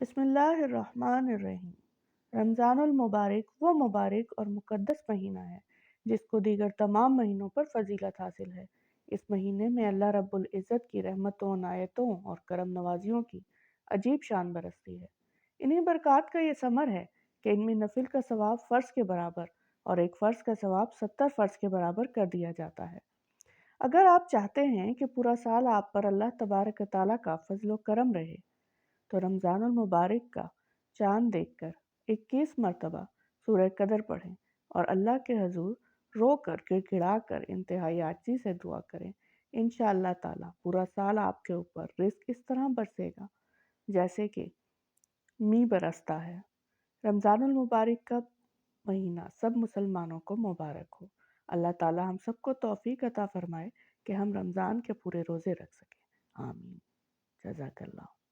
بسم اللہ الرحمن الرحیم۔ رمضان المبارک وہ مبارک اور مقدس مہینہ ہے جس کو دیگر تمام مہینوں پر فضیلت حاصل ہے۔ اس مہینے میں اللہ رب العزت کی رحمتوں، عنایتوں اور کرم نوازیوں کی عجیب شان برستی ہے۔ انہی برکات کا یہ ثمر ہے کہ ان میں نفل کا ثواب فرض کے برابر اور ایک فرض کا ثواب 70 فرض کے برابر کر دیا جاتا ہے۔ اگر آپ چاہتے ہیں کہ پورا سال آپ پر اللہ تبارک و تعالیٰ کا فضل و کرم رہے تو رمضان المبارک کا چاند دیکھ کر 21 مرتبہ سورہ قدر پڑھیں اور اللہ کے حضور رو کر گڑگڑا کر انتہائی عاجزی سے دعا کریں۔ انشاءاللہ تعالیٰ پورا سال آپ کے اوپر رزق اس طرح برسے گا جیسے کہ می برستا ہے۔ رمضان المبارک کا مہینہ سب مسلمانوں کو مبارک ہو۔ اللہ تعالیٰ ہم سب کو توفیق عطا فرمائے کہ ہم رمضان کے پورے روزے رکھ سکیں۔ آمین۔ جزاک اللہ۔